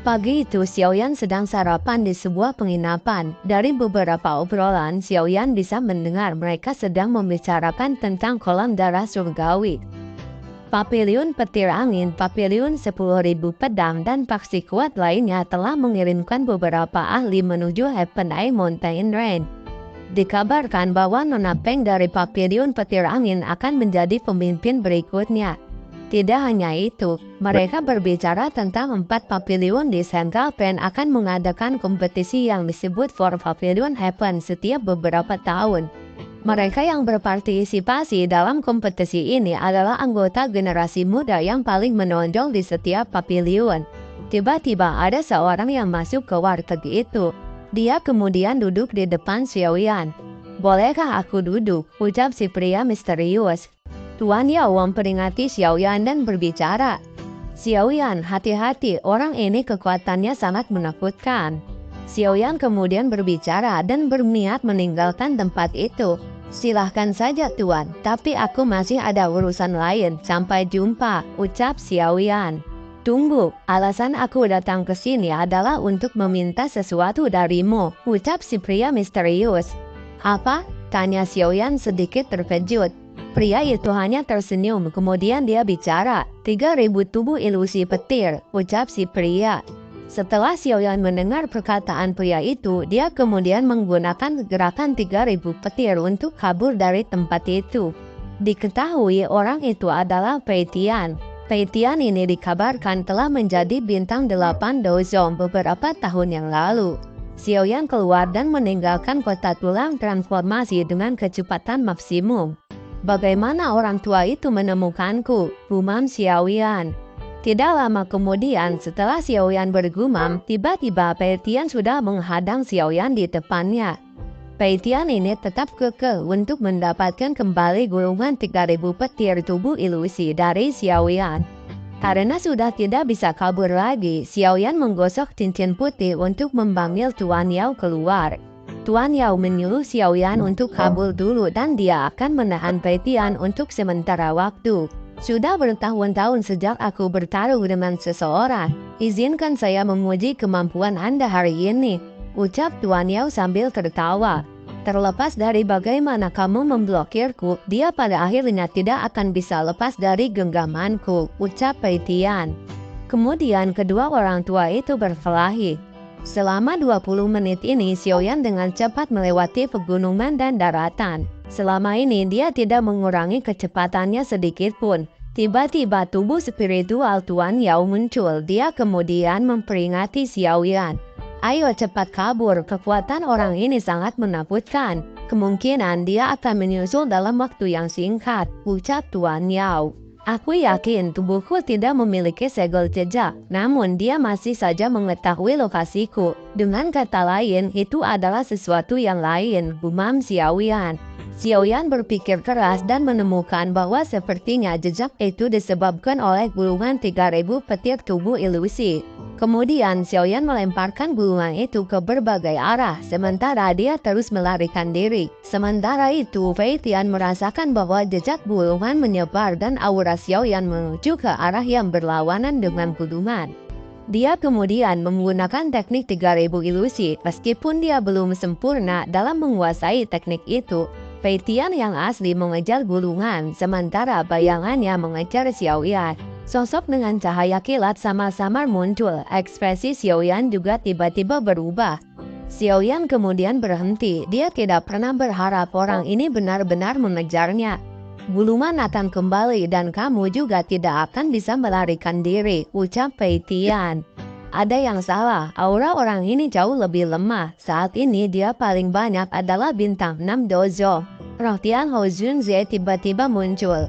Pagi itu Xiaoyan sedang sarapan di sebuah penginapan. Dari beberapa obrolan, Xiaoyan bisa mendengar mereka sedang membicarakan tentang kolam darah surgawi. Paviliun petir angin, paviliun 10.000 pedang, dan paksi kuat lainnya telah mengirimkan beberapa ahli menuju Heaven Eye Mountain Range. Dikabarkan bahwa Nona Peng dari paviliun petir angin akan menjadi pemimpin berikutnya. Tidak hanya itu, mereka berbicara tentang 4 paviliun di Central Pen akan mengadakan kompetisi yang disebut For Pavilion Heaven setiap beberapa tahun. Mereka yang berpartisipasi dalam kompetisi ini adalah anggota generasi muda yang paling menonjol di setiap pavilion. Tiba-tiba ada seorang yang masuk ke warteg itu. Dia kemudian duduk di depan Xiaoyan. "Bolehkah aku duduk?" ucap si pria misterius. Tuan Yao memperingati Xiaoyan dan berbicara. "Xiaoyan, hati-hati, orang ini kekuatannya sangat menakutkan." Xiaoyan kemudian berbicara dan berniat meninggalkan tempat itu. "Silahkan saja tuan, tapi aku masih ada urusan lain. Sampai jumpa," ucap Xiaoyan. "Tunggu, alasan aku datang ke sini adalah untuk meminta sesuatu darimu," ucap si pria misterius. "Apa?" tanya Xiaoyan sedikit terkejut. Pria itu hanya tersenyum, kemudian dia bicara. 3.000 tubuh ilusi petir, ucap si pria. Setelah Xiaoyan mendengar perkataan pria itu, dia kemudian menggunakan gerakan 3.000 petir untuk kabur dari tempat itu. Diketahui orang itu adalah Pei Tian. Pei Tian ini dikabarkan telah menjadi bintang 8 Dozong beberapa tahun yang lalu. Xiaoyan keluar dan meninggalkan kota tulang transformasi dengan kecepatan maksimum. "Bagaimana orang tua itu menemukanku?" gumam Xiaoyan. Tidak lama kemudian, setelah Xiaoyan bergumam, tiba-tiba Pei Tian sudah menghadang Xiaoyan di depannya. Pei Tian ini tetap kekeh untuk mendapatkan kembali gulungan 3.000 petir tubuh ilusi dari Xiaoyan. Karena sudah tidak bisa kabur lagi, Xiaoyan menggosok cincin putih untuk memanggil Tuan Yao keluar. Tuan Yao menyuruh Xiaoyan untuk kabur dulu dan dia akan menahan Pei Tian untuk sementara waktu. "Sudah bertahun-tahun sejak aku bertarung dengan seseorang. Izinkan saya memuji kemampuan Anda hari ini," ucap Tuan Yao sambil tertawa. "Terlepas dari bagaimana kamu memblokirku, dia pada akhirnya tidak akan bisa lepas dari genggamanku," ucap Pei Tian. Kemudian kedua orang tua itu berkelahi. Selama 20 menit ini Xiaoyan dengan cepat melewati pegunungan dan daratan. Selama ini dia tidak mengurangi kecepatannya sedikit pun. Tiba-tiba tubuh spiritual Tuan Yao muncul. Dia kemudian memperingati Xiaoyan. "Ayo cepat kabur, kekuatan orang ini sangat menakutkan. Kemungkinan dia akan menyusul dalam waktu yang singkat," ucap Tuan Yao. "Aku yakin tubuhku tidak memiliki segel jejak, namun dia masih saja mengetahui lokasiku. Dengan kata lain, itu adalah sesuatu yang lain," gumam Xiaoyan. Xiaoyan berpikir keras dan menemukan bahwa sepertinya jejak itu disebabkan oleh gulungan 3.000 petir tubuh ilusi. Kemudian Xiaoyan melemparkan gulungan itu ke berbagai arah, sementara dia terus melarikan diri. Sementara itu, Pei Tian merasakan bahwa jejak gulungan menyebar dan aura Xiaoyan menuju ke arah yang berlawanan dengan gulungan. Dia kemudian menggunakan teknik 3.000 ilusi. Meskipun dia belum sempurna dalam menguasai teknik itu, Pei Tian yang asli mengejar gulungan, sementara bayangannya mengejar Xiaoyan. Sosok dengan cahaya kilat sama-sama muncul. Ekspresi Xiaoyan juga tiba-tiba berubah. Xiaoyan kemudian berhenti. Dia tidak pernah berharap orang ini benar-benar mengejarnya. "Gulungan akan kembali dan kamu juga tidak akan bisa melarikan diri," ucap Pei Tian. "Ada yang salah, aura orang ini jauh lebih lemah. Saat ini dia paling banyak adalah bintang 6 Dozo." Roh Tian Ho Junze tiba-tiba muncul.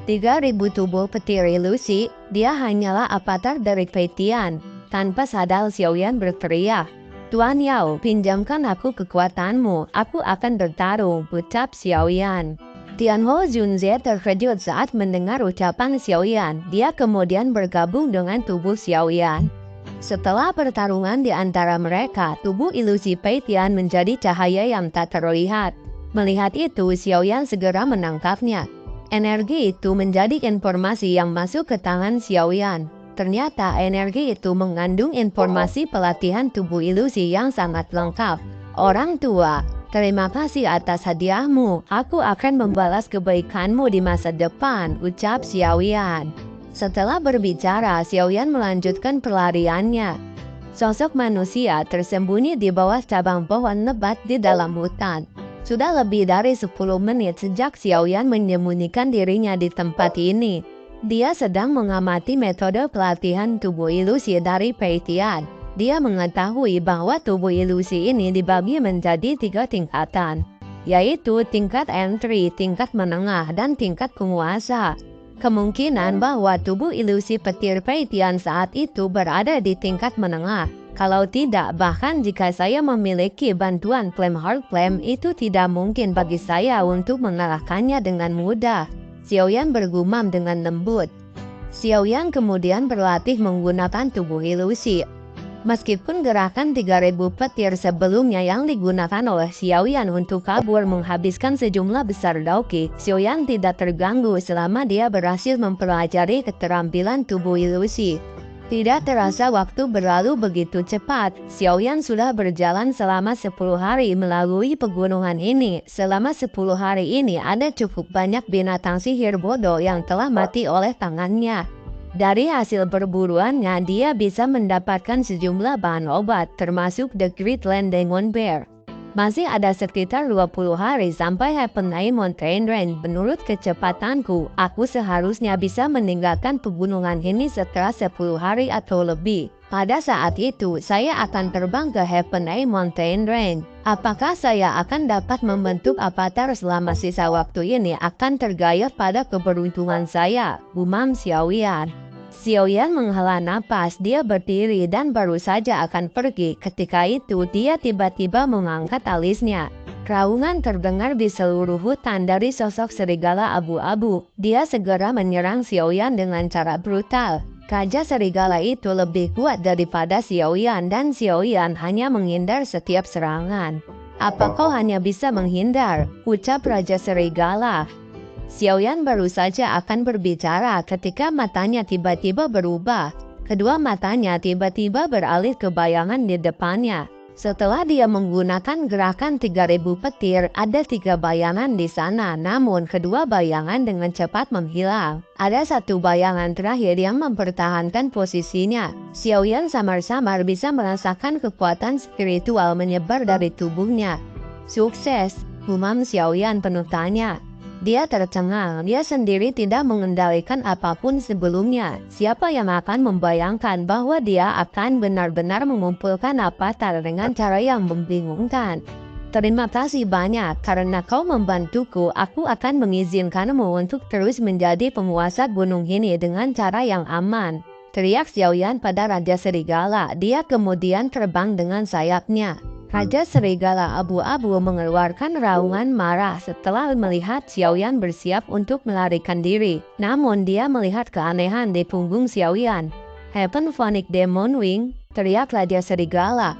3.000 tubuh petir ilusi, dia hanyalah avatar dari Pei Tian. Tanpa sadar Xiaoyan berteriak, "Tuan Yao, pinjamkan aku kekuatanmu, aku akan bertarung," ucap Xiaoyan. Tian Ho Junze terkejut saat mendengar ucapan Xiaoyan. Dia kemudian bergabung dengan tubuh Xiaoyan. Setelah pertarungan di antara mereka, tubuh ilusi Pei Tian menjadi cahaya yang tak terlihat. Melihat itu, Xiaoyan segera menangkapnya. Energi itu menjadi informasi yang masuk ke tangan Xiaoyan. ternyata energi itu mengandung informasi pelatihan tubuh ilusi yang sangat lengkap. Orang tua, terima kasih atas hadiahmu. Aku akan membalas kebaikanmu di masa depan, ucap Xiaoyan. Setelah berbicara, Xiaoyan melanjutkan pelariannya. Sosok manusia tersembunyi di bawah cabang pohon lebat di dalam hutan. Sudah lebih dari 10 menit sejak Xiaoyan menyembunyikan dirinya di tempat ini. Dia sedang mengamati metode pelatihan tubuh ilusi dari Pei Tian. Dia mengetahui bahwa tubuh ilusi ini dibagi menjadi 3 tingkatan, yaitu tingkat entry, tingkat menengah, dan tingkat penguasa. Kemungkinan bahwa tubuh ilusi petir Pei Tian saat itu berada di tingkat menengah. Kalau tidak, bahkan jika saya memiliki bantuan Flame Heart Flame, itu tidak mungkin bagi saya untuk mengalahkannya dengan mudah. Xiaoyan bergumam dengan lembut. Xiaoyan kemudian berlatih menggunakan tubuh ilusi. Meskipun gerakan 3000 petir sebelumnya yang digunakan oleh Xiaoyan untuk kabur menghabiskan sejumlah besar dauki, Xiaoyan tidak terganggu selama dia berhasil mempelajari keterampilan tubuh ilusi. Tidak terasa waktu berlalu begitu cepat. Xiaoyan sudah berjalan selama 10 hari melalui pegunungan ini. Selama 10 hari ini ada cukup banyak binatang sihir bodoh yang telah mati oleh tangannya. Dari hasil perburuannya, dia bisa mendapatkan sejumlah bahan obat, termasuk The Great Land Demon Bear. Masih ada sekitar 20 hari sampai Heavenly Mountain Range. Menurut kecepatanku, aku seharusnya bisa meninggalkan pegunungan ini setelah 10 hari atau lebih. Pada saat itu, saya akan terbang ke Heavenly Mountain Range. Apakah saya akan dapat membentuk avatar selama sisa waktu ini akan tergayat pada keberuntungan saya, gumam Xiaoyan. Xiaoyan menghela napas, dia berdiri dan baru saja akan pergi. Ketika itu dia tiba-tiba mengangkat alisnya. Raungan terdengar di seluruh hutan dari sosok serigala abu-abu. Dia segera menyerang Xiaoyan dengan cara brutal. Gajah serigala itu lebih kuat daripada Xiaoyan dan Xiaoyan hanya menghindar setiap serangan. Apa kau hanya bisa menghindar? Ucap Raja Serigala. Xiaoyan baru saja akan berbicara ketika matanya tiba-tiba berubah. Kedua matanya tiba-tiba beralih ke bayangan di depannya. Setelah dia menggunakan gerakan 3000 petir, ada 3 bayangan di sana, namun kedua bayangan dengan cepat menghilang. Ada satu bayangan terakhir yang mempertahankan posisinya. Xiaoyan samar-samar bisa merasakan kekuatan spiritual menyebar dari tubuhnya. Sukses, gumam Xiaoyan penuh tanya. Dia tercengang, dia sendiri tidak mengendalikan apapun sebelumnya. Siapa yang akan membayangkan bahwa dia akan benar-benar mengumpulkan avatar dengan cara yang membingungkan. Terima kasih banyak, karena kau membantuku, aku akan mengizinkanmu untuk terus menjadi penguasa gunung ini dengan cara yang aman. Teriak Xiaoyan pada Raja Serigala, dia kemudian terbang dengan sayapnya. Raja Serigala abu-abu mengeluarkan raungan marah setelah melihat Xiaoyan bersiap untuk melarikan diri. Namun dia melihat keanehan di punggung Xiaoyan. Heaven Phonic Demon Wing, teriak Raja Serigala.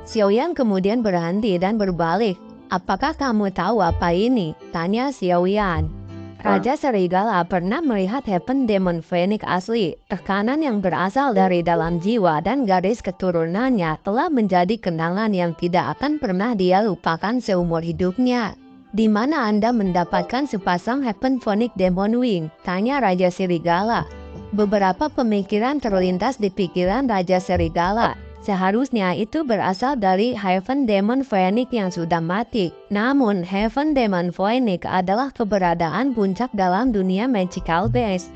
Xiaoyan kemudian berhenti dan berbalik. Apakah kamu tahu apa ini? Tanya Xiaoyan. Raja Serigala pernah melihat Heaven Demon Phoenix asli. Tekanan yang berasal dari dalam jiwa dan garis keturunannya telah menjadi kenangan yang tidak akan pernah dia lupakan seumur hidupnya. Di mana Anda mendapatkan sepasang Heaven Phonic Demon Wing? Tanya Raja Serigala. Beberapa pemikiran terlintas di pikiran Raja Serigala. Seharusnya itu berasal dari Heaven Demon Phoenix yang sudah mati. Namun, Heaven Demon Phoenix adalah keberadaan puncak dalam dunia Magical Beast.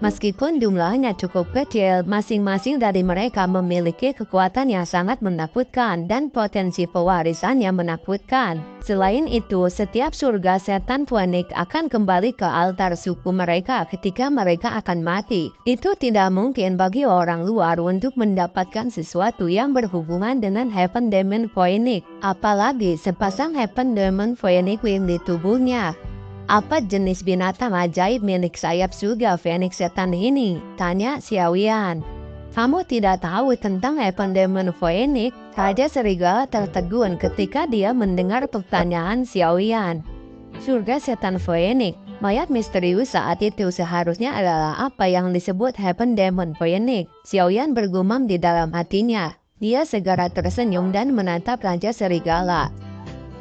Meskipun jumlahnya cukup kecil, masing-masing dari mereka memiliki kekuatan yang sangat menakutkan dan potensi pewarisan yang menakutkan. Selain itu, setiap surga setan Phoenix akan kembali ke altar suku mereka ketika mereka akan mati. Itu tidak mungkin bagi orang luar untuk mendapatkan sesuatu yang berhubungan dengan Heaven Demon Phoenix, apalagi sepasang Heaven Demon Phoenix Wing di tubuhnya. Apa jenis binatang ajaib milik sayap surga Phoenix setan ini? Tanya Xiaoyan. Kamu tidak tahu tentang Heaven Demon Phoenix? Raja Serigala tertegun ketika dia mendengar pertanyaan Xiaoyan. Surga setan Phoenix, Mayat misterius saat itu seharusnya adalah apa yang disebut Heaven Demon Phoenix. Xiaoyan bergumam di dalam hatinya. Dia segera tersenyum dan menatap Raja Serigala.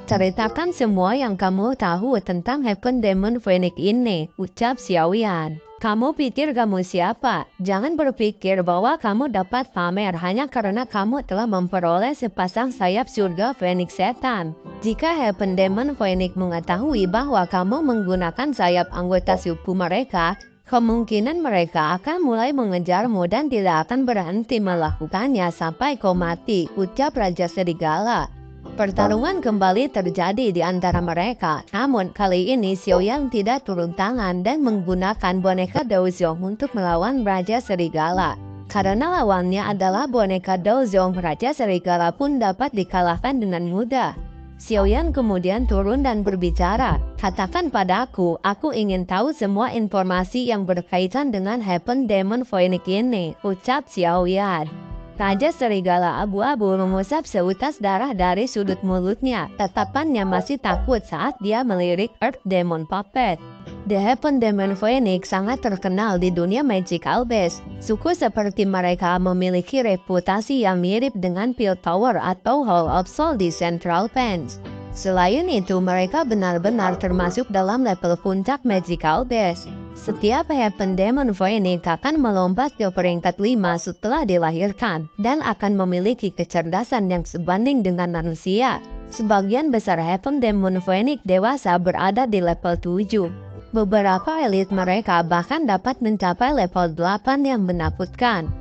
Ceritakan semua yang kamu tahu tentang Heaven Demon Phoenix ini, ucap Xiaoyan. Kamu pikir kamu siapa? Jangan berpikir bahwa kamu dapat pamer hanya karena kamu telah memperoleh sepasang sayap surga Phoenix Setan. Jika Heaven Demon Phoenix mengetahui bahwa kamu menggunakan sayap anggota suku mereka, kemungkinan mereka akan mulai mengejarmu dan tidak akan berhenti melakukannya sampai kau mati, ucap Raja Serigala. Pertarungan kembali terjadi di antara mereka, namun kali ini Xiaoyan tidak turun tangan dan menggunakan boneka Douzong untuk melawan Raja Serigala. Karena lawannya adalah boneka Douzong, Raja Serigala pun dapat dikalahkan dengan mudah. Xiaoyan kemudian turun dan berbicara, katakan padaku, aku ingin tahu semua informasi yang berkaitan dengan Heaven Demon Phoenix ini, ucap Xiaoyan. Raja Serigala abu-abu mengusap seutas darah dari sudut mulutnya. Tatapannya masih takut saat dia melirik Earth Demon Puppet. The Heaven Demon Phoenix sangat terkenal di dunia Magical Beast. Suku seperti mereka memiliki reputasi yang mirip dengan Piltover atau Hall of Soul di Central Pens. Selain itu, mereka benar-benar termasuk dalam level puncak Magical Beast. Setiap Heaven Demon Phoenix akan melompat ke peringkat 5 setelah dilahirkan dan akan memiliki kecerdasan yang sebanding dengan manusia. Sebagian besar Heaven Demon Phoenix dewasa berada di level 7. Beberapa elit mereka bahkan dapat mencapai level 8 yang menakutkan.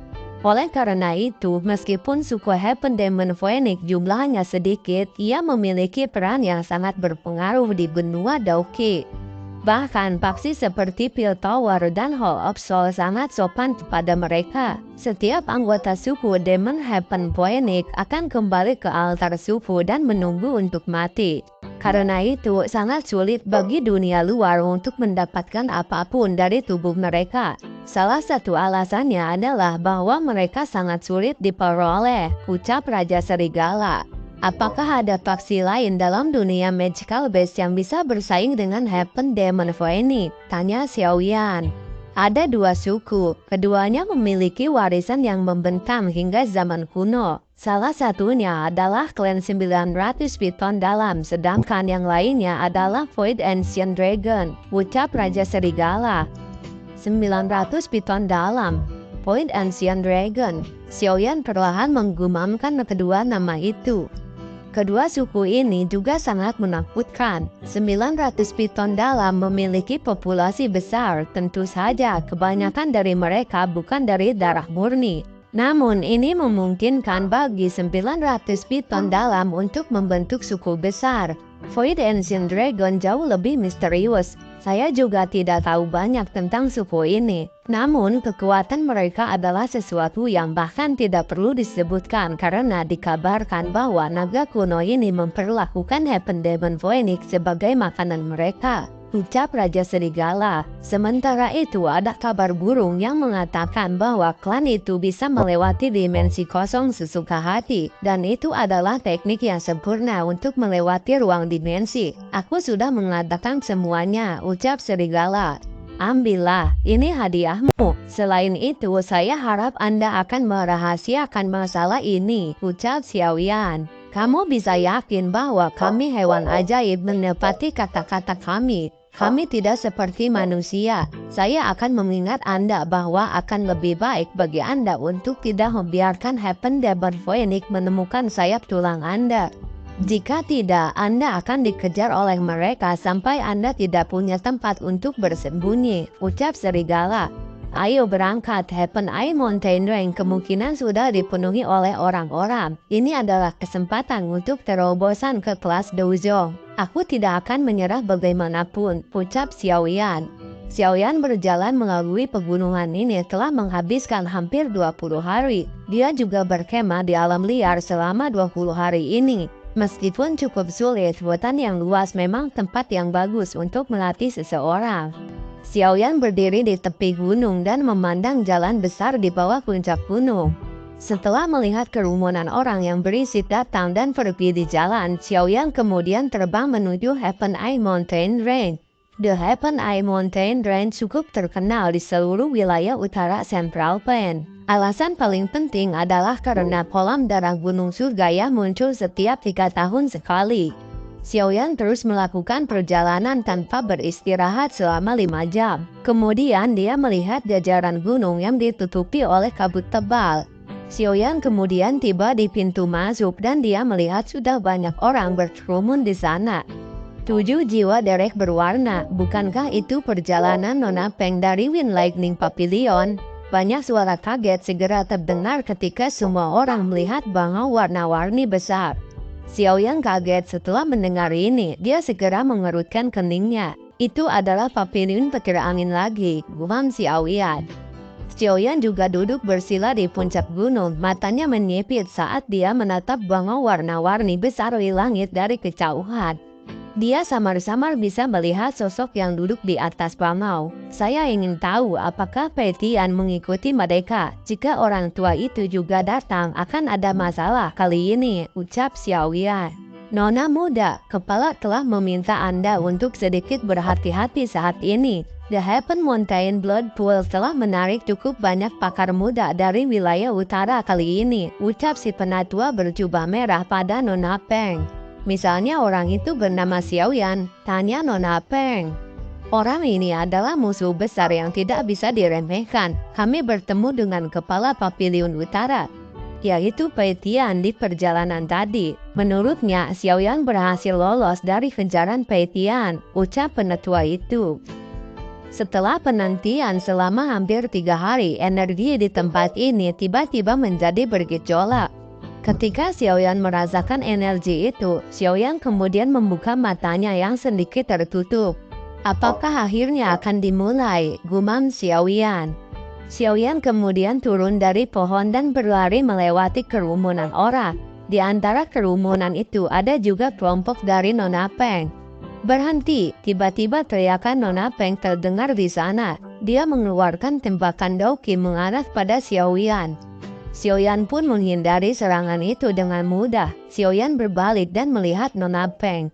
Oleh karena itu, meskipun suku Heaven Demon Phoenix jumlahnya sedikit, ia memiliki peran yang sangat berpengaruh di benua Dauki. Bahkan faksi seperti Piltover dan Hall of Soul sangat sopan kepada mereka. Setiap anggota suku Demon Heaven Phoenix akan kembali ke altar suku dan menunggu untuk mati. Karena itu sangat sulit bagi dunia luar untuk mendapatkan apapun dari tubuh mereka. Salah satu alasannya adalah bahwa mereka sangat sulit diperoleh, ucap Raja Serigala. Apakah ada faksi lain dalam dunia Magical Beast yang bisa bersaing dengan Heaven Demon Phoenix? Tanya Xiaoyan. Ada dua suku, keduanya memiliki warisan yang membentang hingga zaman kuno. Salah satunya adalah klan 900 Piton Dalam, sedangkan yang lainnya adalah Void Ancient Dragon, ucap Raja Serigala. 900 Piton Dalam, Void Ancient Dragon. Xiaoyan perlahan menggumamkan kedua nama itu. Kedua suku ini juga sangat menakutkan. 900 Piton Dalam memiliki populasi besar, tentu saja kebanyakan dari mereka bukan dari darah murni. Namun ini memungkinkan bagi 900 Piton Dalam untuk membentuk suku besar. Void Ancient Dragon jauh lebih misterius. Saya juga tidak tahu banyak tentang suku ini. Namun kekuatan mereka adalah sesuatu yang bahkan tidak perlu disebutkan karena dikabarkan bahwa naga kuno ini memperlakukan Heaven Demon Phoenix sebagai makanan mereka, ucap Raja Serigala. Sementara itu ada kabar burung yang mengatakan bahwa klan itu bisa melewati dimensi kosong sesuka hati, dan itu adalah teknik yang sempurna untuk melewati ruang dimensi. Aku sudah mengatakan semuanya, ucap Serigala. Ambillah, ini hadiahmu. Selain itu, saya harap Anda akan merahasiakan masalah ini, ucap Xiaoyan. Kamu bisa yakin bahwa kami hewan ajaib menepati kata-kata kami. Kami tidak seperti manusia. Saya akan mengingat Anda bahwa akan lebih baik bagi Anda untuk tidak membiarkan Heaven Demon Phoenix menemukan sayap tulang Anda. Jika tidak, Anda akan dikejar oleh mereka sampai Anda tidak punya tempat untuk bersembunyi, ucap Serigala. Ayo berangkat, Heaven Eye Mountain Range kemungkinan sudah dipenuhi oleh orang-orang. Ini adalah kesempatan untuk terobosan ke kelas Douzong. Aku tidak akan menyerah bagaimanapun, ucap Xiaoyan. Xiaoyan berjalan melalui pegunungan ini telah menghabiskan hampir 20 hari. Dia juga berkemah di alam liar selama 20 hari ini. Meskipun cukup sulit, hutan yang luas memang tempat yang bagus untuk melatih seseorang. Xiaoyan berdiri di tepi gunung dan memandang jalan besar di bawah puncak gunung. Setelah melihat kerumunan orang yang berisik datang dan pergi di jalan, Xiaoyan kemudian terbang menuju Heaven Eye Mountain Range. The Heaven Eye Mountain Range cukup terkenal di seluruh wilayah utara Central Plain. Alasan paling penting adalah karena kolam darah Gunung Surgaya muncul setiap 3 tahun sekali. Xiaoyan terus melakukan perjalanan tanpa beristirahat selama 5 jam. Kemudian dia melihat jajaran gunung yang ditutupi oleh kabut tebal. Xiaoyan kemudian tiba di pintu masuk dan dia melihat sudah banyak orang berkerumun di sana. 7 jiwa derek berwarna, bukankah itu perjalanan Nona Peng dari Wind Lightning Pavilion? Banyak suara kaget segera terdengar ketika semua orang melihat bangau warna-warni besar. Xiaoyan kaget setelah mendengar ini, dia segera mengerutkan keningnya. Itu adalah pavilion petir angin lagi, gumam Xiaoyan. Xiaoyan juga duduk bersila di puncak gunung, matanya menyipit saat dia menatap bangau warna-warni besar di langit dari kejauhan. Dia samar-samar bisa melihat sosok yang duduk di atas bangau. Saya ingin tahu apakah Pei Tian mengikuti mereka. Jika orang tua itu juga datang, akan ada masalah kali ini, ucap Xiaoyan. Nona muda, kepala telah meminta Anda untuk sedikit berhati-hati saat ini. The Heaven Mountain Blood Pool telah menarik cukup banyak pakar muda dari wilayah utara kali ini, ucap si penatua berjubah merah pada Nona Peng. Misalnya orang itu bernama Xiaoyan, tanya Nona Peng. Orang ini adalah musuh besar yang tidak bisa diremehkan. Kami bertemu dengan kepala pavilion utara, yaitu Pei Tian di perjalanan tadi. Menurutnya, Xiaoyan berhasil lolos dari kejaran Pei Tian, ucap penatua itu. Setelah penantian selama hampir 3 hari, energi di tempat ini tiba-tiba menjadi bergejolak. Ketika Xiaoyan merasakan energi itu, Xiaoyan kemudian membuka matanya yang sedikit tertutup. Apakah akhirnya akan dimulai? Gumam Xiaoyan. Xiaoyan kemudian turun dari pohon dan berlari melewati kerumunan orang. Di antara kerumunan itu ada juga kelompok dari Nona Peng. Berhenti, tiba-tiba teriakan Nona Peng terdengar di sana. Dia mengeluarkan tembakan Douki mengarah pada Xiaoyan. Xiaoyan pun menghindari serangan itu dengan mudah. Xiaoyan berbalik dan melihat Nona Peng.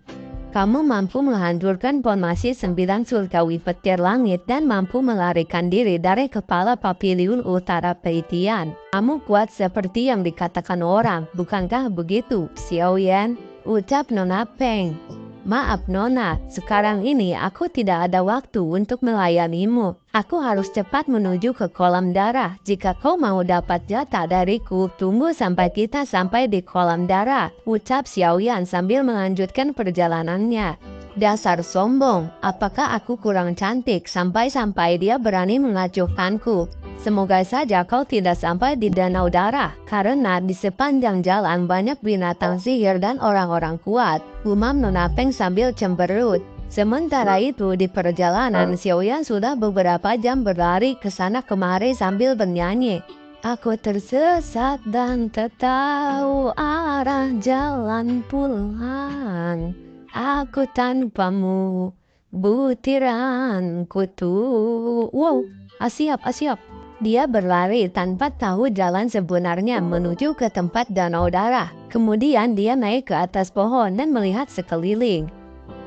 Kamu mampu menghancurkan formasi 9 surgawi petir langit dan mampu melarikan diri dari kepala pavilion utara Pei Tian. Kamu kuat seperti yang dikatakan orang, bukankah begitu, Xiaoyan? Ucap Nona Peng. Maaf Nona, sekarang ini aku tidak ada waktu untuk melayanimu. Aku harus cepat menuju ke kolam darah. Jika kau mau dapat jatah dariku, tunggu sampai kita sampai di kolam darah, ucap Xiaoyan sambil melanjutkan perjalanannya. Dasar sombong, apakah aku kurang cantik sampai-sampai dia berani mengacuhkanku? Semoga saja kau tidak sampai di danau darah, karena di sepanjang jalan banyak binatang sihir dan orang-orang kuat, gumam Nona Peng sambil cemberut. Sementara itu di perjalanan Xiaoyan sudah beberapa jam berlari ke sana kemari sambil bernyanyi. Aku tersesat dan tak tahu arah jalan pulang. Aku tanpamu, butiran kutu. Wow, asyap. Dia berlari tanpa tahu jalan sebenarnya menuju ke tempat danau darah. Kemudian dia naik ke atas pohon dan melihat sekeliling.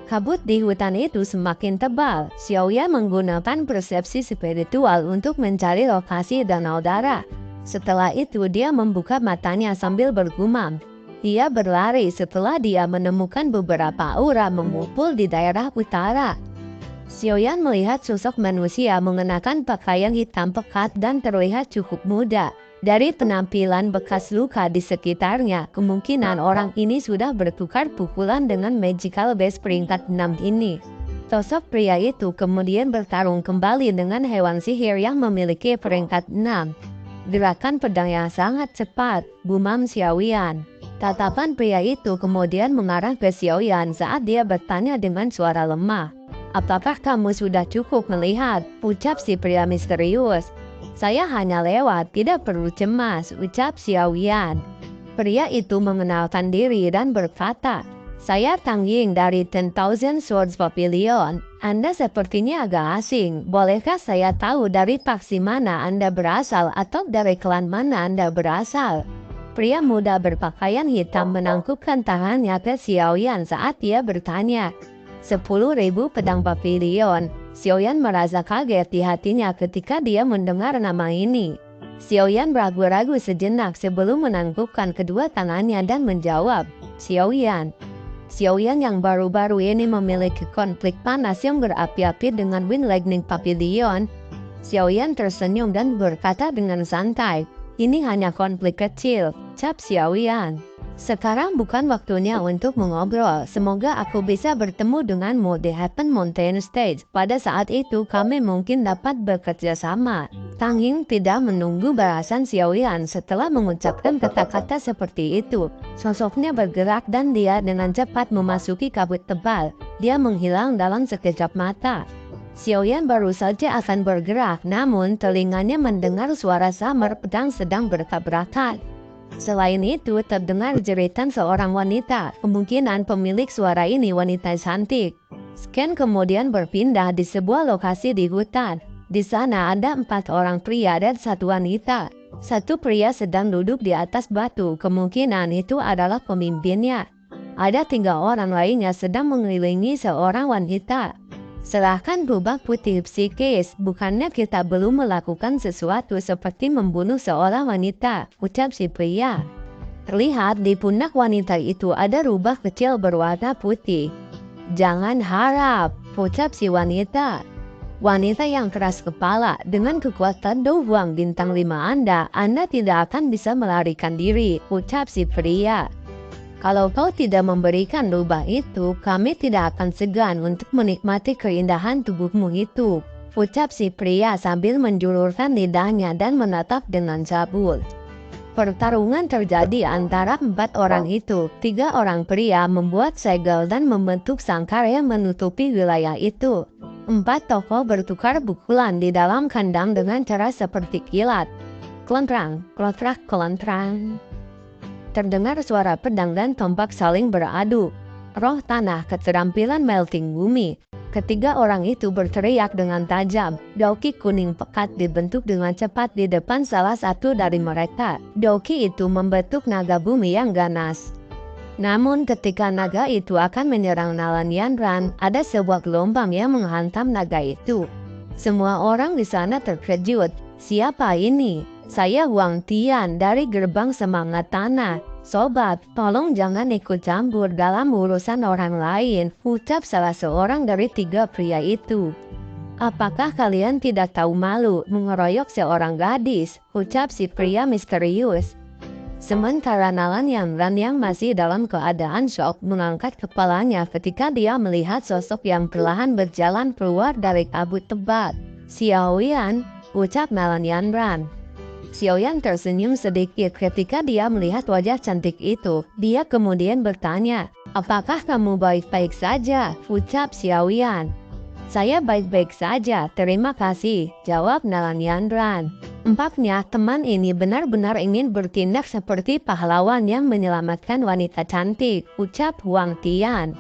Kabut di hutan itu semakin tebal. Xiaoyan menggunakan persepsi spiritual untuk mencari lokasi danau darah. Setelah itu dia membuka matanya sambil bergumam. Dia berlari setelah dia menemukan beberapa aura mengumpul di daerah utara. Xiaoyan melihat sosok manusia mengenakan pakaian hitam pekat dan terlihat cukup muda. Dari penampilan bekas luka di sekitarnya, kemungkinan orang ini sudah bertukar pukulan dengan Magical Base peringkat 6 ini. Sosok pria itu kemudian bertarung kembali dengan hewan sihir yang memiliki peringkat 6. Gerakan pedang yang sangat cepat, gumam Xiaoyan. Tatapan pria itu kemudian mengarah ke Xiaoyan saat dia bertanya dengan suara lemah. Apakah kamu sudah cukup melihat? Ucap si pria misterius. Saya hanya lewat, tidak perlu cemas, ucap Xiaoyan. Pria itu mengenalkan diri dan berkata, saya Tang Ying dari 10,000 Swords Pavilion. Anda sepertinya agak asing. Bolehkah saya tahu dari faksi mana Anda berasal atau dari klan mana Anda berasal? Pria muda berpakaian hitam menangkupkan tangannya ke Xiaoyan saat dia bertanya. 10.000 pedang pavilion. Xiaoyan merasa kaget di hatinya ketika dia mendengar nama ini. Xiaoyan ragu-ragu sejenak sebelum menangkupkan kedua tangannya dan menjawab, Xiaoyan. Xiaoyan yang baru-baru ini memiliki konflik panas yang berapi-api dengan Wind Lightning Pavilion. Xiaoyan tersenyum dan berkata dengan santai, ini hanya konflik kecil, cap Xiaoyan. Sekarang bukan waktunya untuk mengobrol. Semoga aku bisa bertemu denganmu di Heaven Mountain Stage. Pada saat itu kami mungkin dapat bekerja sama. Tang Ying tidak menunggu balasan Xiaoyan setelah mengucapkan kata-kata seperti itu. Sosoknya bergerak dan dia dengan cepat memasuki kabut tebal. Dia menghilang dalam sekejap mata. Xiaoyan baru saja akan bergerak, namun telinganya mendengar suara samar pedang sedang bertabrakan. Selain itu, terdengar jeritan seorang wanita. Kemungkinan pemilik suara ini wanita cantik. Scan kemudian berpindah di sebuah lokasi di hutan. Di sana ada 4 orang pria dan 1 wanita. Satu pria sedang duduk di atas batu. Kemungkinan itu adalah pemimpinnya. Ada 3 orang lainnya sedang mengelilingi seorang wanita. Serahkan rubah putih psikis, bukannya kita belum melakukan sesuatu seperti membunuh seorang wanita, ucap si pria. Terlihat di pundak wanita itu ada rubah kecil berwarna putih. Jangan harap, ucap si wanita. Wanita yang keras kepala, dengan kekuatan doang bintang 5 Anda tidak akan bisa melarikan diri, ucap si pria. Kalau kau tidak memberikan rubah itu, kami tidak akan segan untuk menikmati keindahan tubuhmu itu, ucap si pria sambil menjulurkan lidahnya dan menatap dengan cabul. Pertarungan terjadi antara 4 orang itu. 3 orang pria membuat segel dan membentuk sangkar yang menutupi wilayah itu. 4 tokoh bertukar pukulan di dalam kandang dengan cara seperti kilat. Kelentrang, kelotrak, kelentrang. Terdengar suara pedang dan tombak saling beradu. Roh tanah, keterampilan melting bumi. Ketiga orang itu berteriak dengan tajam. Doki kuning pekat dibentuk dengan cepat di depan salah satu dari mereka. Doki itu membentuk naga bumi yang ganas. Namun ketika naga itu akan menyerang Nalan Yanran, ada sebuah gelombang yang menghantam naga itu. Semua orang di sana terkejut. Siapa ini? Saya Wang Tian dari gerbang semangat tanah. Sobat, tolong jangan ikut campur dalam urusan orang lain, ucap salah seorang dari 3 pria itu. Apakah kalian tidak tahu malu mengeroyok seorang gadis, ucap si pria misterius. Sementara Nalan Yanran yang masih dalam keadaan syok mengangkat kepalanya ketika dia melihat sosok yang perlahan berjalan keluar dari kabut tebal. Xiaoyan, ucap Nalan Yanran. Xiaoyan tersenyum sedikit ketika dia melihat wajah cantik itu. Dia kemudian bertanya, apakah kamu baik-baik saja? Ucap Xiaoyan. Saya baik-baik saja, terima kasih, jawab Nalan Yanran. Empatnya teman ini benar-benar ingin bertindak seperti pahlawan yang menyelamatkan wanita cantik, ucap Wang Tian.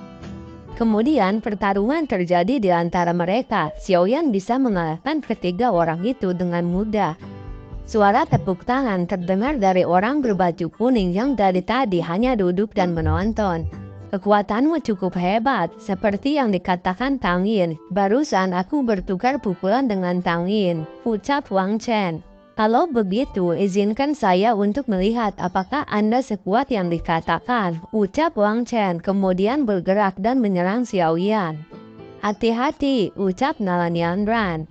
Kemudian pertarungan terjadi di antara mereka. Xiaoyan bisa mengalahkan ketiga orang itu dengan mudah. Suara tepuk tangan terdengar dari orang berbaju kuning yang dari tadi hanya duduk dan menonton. Kekuatanmu cukup hebat, seperti yang dikatakan Tang Yin. Barusan aku bertukar pukulan dengan Tang Yin, ucap Wang Chen. Kalau begitu, izinkan saya untuk melihat apakah Anda sekuat yang dikatakan, ucap Wang Chen, kemudian bergerak dan menyerang Xiaoyan. Hati-hati, ucap Nalan Yanran.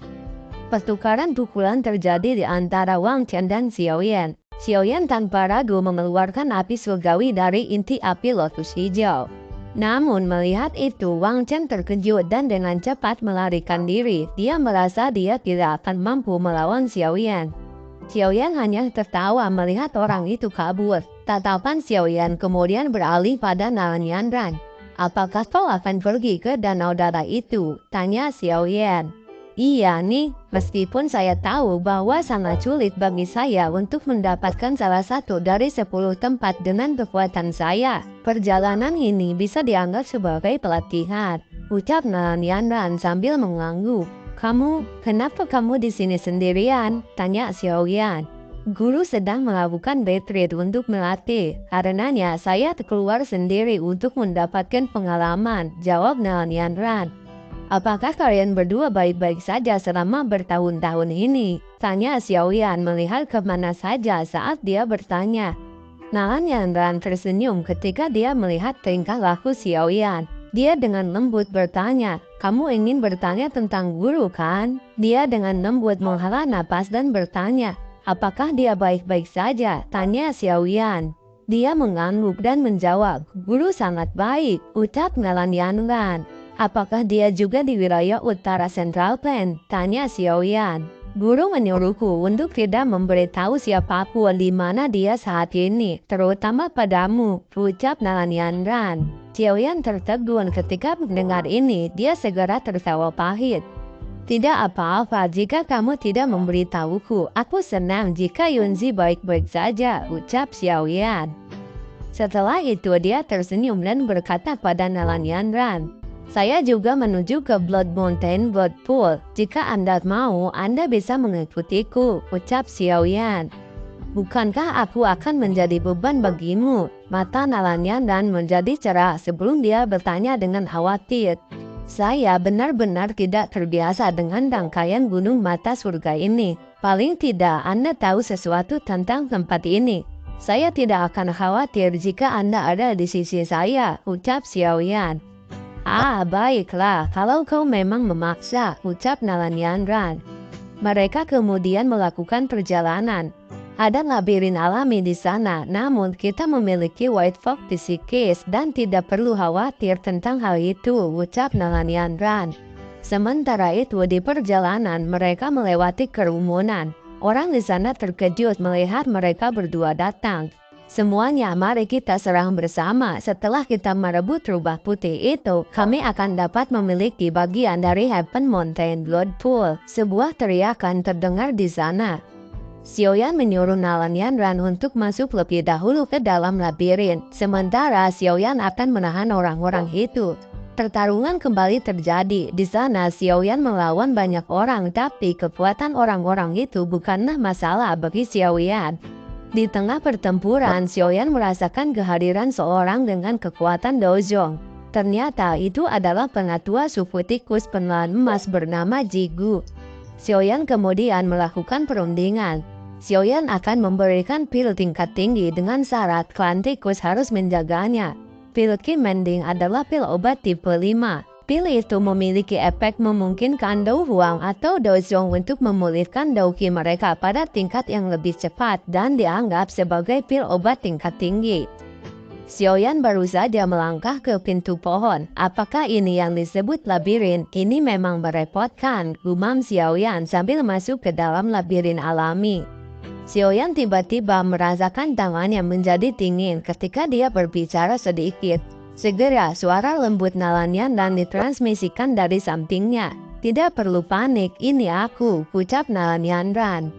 Pertukaran pukulan terjadi di antara Wang Chen dan Xiaoyan. Xiaoyan tanpa ragu mengeluarkan api surgawi dari inti api lotus hijau. Namun melihat itu, Wang Chen terkejut dan dengan cepat melarikan diri. Dia merasa dia tidak akan mampu melawan Xiaoyan. Xiaoyan hanya tertawa melihat orang itu kabur. Tatapan Xiaoyan kemudian beralih pada Nalan Yanran. Apakah kau akan pergi ke danau darah itu? Tanya Xiaoyan. Iya nih, meskipun saya tahu bahwa sangat sulit bagi saya untuk mendapatkan salah satu dari 10 tempat dengan kekuatan saya. Perjalanan ini bisa dianggap sebagai pelatihan, ucap Nalan Yanran sambil mengangguk. Kenapa kamu di sini sendirian? Tanya Xiaoyan. Guru sedang melakukan retreat untuk melatih. Karenanya saya keluar sendiri untuk mendapatkan pengalaman, jawab nelayan Ran. Apakah kalian berdua baik-baik saja selama bertahun-tahun ini? Tanya Xiaoyan melihat kemana saja saat dia bertanya. Nelayan Ran tersenyum ketika dia melihat tingkah laku Xiaoyan. Dia dengan lembut bertanya, kamu ingin bertanya tentang guru kan? Dia dengan lembut menghela napas dan bertanya, apakah dia baik-baik saja? Tanya Xiaoyan. Dia mengangguk dan menjawab, guru sangat baik, ucap nelayan Ran. Apakah dia juga di wilayah utara Central Plain? Tanya Xiaoyan. Guru menyuruhku untuk tidak memberitahu siapapun di mana dia saat ini, terutama padamu, ucap nelayan Ran. Xiaoyan tertegun ketika mendengar ini, dia segera tertawa pahit. Tidak apa-apa jika kamu tidak memberitahuku, aku senang jika Yunzi baik-baik saja, ucap Xiaoyan. Setelah itu dia tersenyum dan berkata pada nelayan Ran. Saya juga menuju ke Blood Mountain Blood Pool. Jika Anda mau, Anda bisa mengikutiku, ucap Xiaoyan. Bukankah aku akan menjadi beban bagimu? Mata nelayan Ran menjadi cerah sebelum dia bertanya dengan khawatir. Saya benar-benar tidak terbiasa dengan rangkaian gunung mata surga ini. Paling tidak Anda tahu sesuatu tentang tempat ini. Saya tidak akan khawatir jika Anda ada di sisi saya, ucap Xiaoyan. Baiklah, kalau kau memang memaksa, ucap nelayan Ran. Mereka kemudian melakukan perjalanan. Ada labirin alami di sana, namun kita memiliki White Fox di Sikis dan tidak perlu khawatir tentang hal itu, ucap nelayan Ran. Sementara itu di perjalanan mereka melewati kerumunan. Orang di sana terkejut melihat mereka berdua datang. Semuanya, mari kita serang bersama. Setelah kita merebut rubah putih itu, kami akan dapat memiliki bagian dari Heaven Mountain Blood Pool. Sebuah teriakan terdengar di sana. Xiaoyan menyuruh nelayan Ran untuk masuk lebih dahulu ke dalam labirin, sementara Xiaoyan akan menahan orang-orang itu. Pertarungan kembali terjadi. Di sana Xiaoyan melawan banyak orang, tapi kekuatan orang-orang itu bukanlah masalah bagi Xiaoyan. Di tengah pertempuran, Xiaoyan merasakan kehadiran seorang dengan kekuatan dojong. Ternyata itu adalah penatua suku tikus penelan emas bernama Jigu. Xiaoyan kemudian melakukan perundingan. Xiaoyan akan memberikan pil tingkat tinggi dengan syarat klan tikus harus menjaganya. Pil Qi Mending adalah pil obat tipe 5. Pil itu memiliki efek memungkinkan Dou Huang atau Dojong untuk memulihkan Dou Qi mereka pada tingkat yang lebih cepat dan dianggap sebagai pil obat tingkat tinggi. Xiaoyan baru saja melangkah ke pintu pohon. Apakah ini yang disebut labirin? Ini memang merepotkan, gumam Xiaoyan sambil masuk ke dalam labirin alami. Xiaoyan tiba-tiba merasakan tangannya menjadi dingin ketika dia berbicara sedikit. Segera suara lembut nelayan dan ditransmisikan dari sampingnya. Tidak perlu panik, ini aku, ucap nelayan Ran.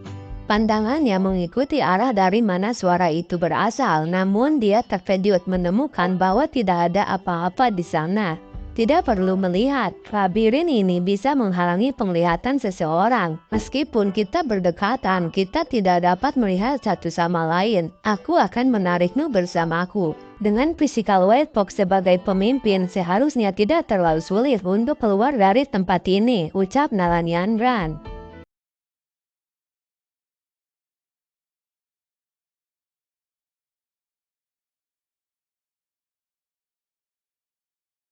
Pandangannya mengikuti arah dari mana suara itu berasal, namun dia terkejut menemukan bahwa tidak ada apa-apa di sana. Tidak perlu melihat, labirin ini bisa menghalangi penglihatan seseorang. Meskipun kita berdekatan, kita tidak dapat melihat satu sama lain. Aku akan menarikmu bersamaku. Dengan physical White Fox sebagai pemimpin, seharusnya tidak terlalu sulit untuk keluar dari tempat ini, ucap nelayan Ran.